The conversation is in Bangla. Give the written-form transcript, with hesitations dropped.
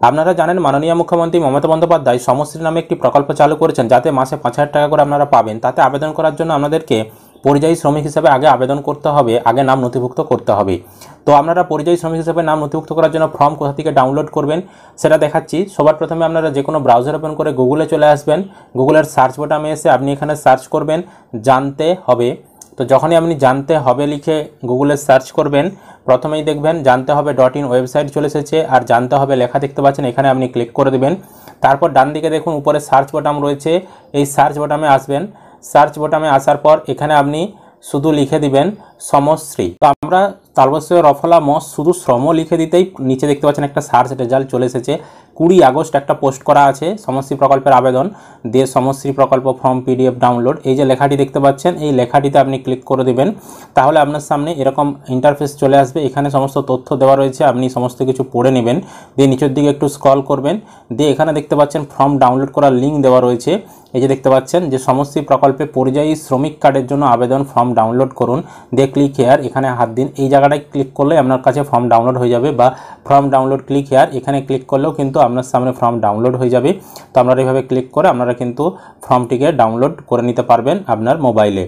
আপনারা জানেন মাননীয় মুখ্যমন্ত্রী মমতা বন্দ্যোপাধ্যায় সমশ্রী নামে একটি প্রকল্প চালু করেছেন, যাতে মাসে 5,000 টাকা করে আপনারা পাবেন। তাতে আবেদন করার জন্য আপনাদেরকে পরিযায়ী শ্রমিক হিসেবে আগে আবেদন করতে হবে, আগে নাম নথিভুক্ত করতে হবে। তো আপনারা পরিযায়ী শ্রমিক হিসেবে নাম নথিভুক্ত করার জন্য ফর্ম কোথা থেকে ডাউনলোড করবেন সেটা দেখাচ্ছি। সবার প্রথমে আপনারা যে কোনো ব্রাউজার ওপেন করে গুগলে চলে আসবেন। গুগলের সার্চ বাটনে এসে আপনি এখানে সার্চ করবেন জানতে হবে। তো যখনই আপনি জানতে হবে লিখে গুগলে সার্চ করবেন, প্রথমেই দেখবেন জানতে হবে .in ওয়েবসাইট চলে এসেছে, আর জানতে হবে লেখা দেখতে পাচ্ছেন, এখানে আপনি ক্লিক করে দেবেন। তারপর ডান দিকে দেখুন উপরে সার্চ বাটন রয়েছে, এই সার্চ বাটনে আসবেন। সার্চ বাটনে আসার পর এখানে আপনি শুধু লিখে দিবেন সমশ্রী। তো আমরা তালবস্য রফলা মস শুধু শ্রম লিখে দিতেই নিচে দেখতে পাচ্ছেন একটা সার্চ রেজাল্ট চলে এসেছে। 20 আগস্ট একটা পোস্ট করা আছে সমশ্রী প্রকল্পের আবেদন দিয়ে সমশ্রী প্রকল্প ফর্ম PDF ডাউনলোড, এই যে লেখাটি দেখতে পাচ্ছেন এই লেখাটিতে আপনি ক্লিক করে দেবেন। তাহলে আপনার সামনে এরকম ইন্টারফেস চলে আসবে। এখানে সমস্ত তথ্য দেওয়া রয়েছে, আপনি সমস্ত কিছু পড়ে নেবেন। দিয়ে নিচের দিকে একটু স্ক্রল করবেন, দিয়ে এখানে দেখতে পাচ্ছেন ফর্ম ডাউনলোড করার লিঙ্ক দেওয়া রয়েছে। এই যে দেখতে পাচ্ছেন যে সমশ্রী প্রকল্পে পরিযায়ী শ্রমিক কার্ডের জন্য আবেদন ফর্ম ডাউনলোড করুন, দিয়ে ক্লিক হেয়ার এখানে হাত দিন। এই জায়গাটায় ক্লিক করলে আপনার কাছে ফর্ম ডাউনলোড হয়ে যাবে, বা ফর্ম ডাউনলোড ক্লিক হেয়ার এখানে ক্লিক করলেও কিন্তু আপনার সামনে ফর্ম ডাউনলোড হয়ে যাবে। তো আপনারা এইভাবে ক্লিক করে আপনারা কিন্তু ফর্মটিকে ডাউনলোড করে নিতে পারবেন আপনার মোবাইলে।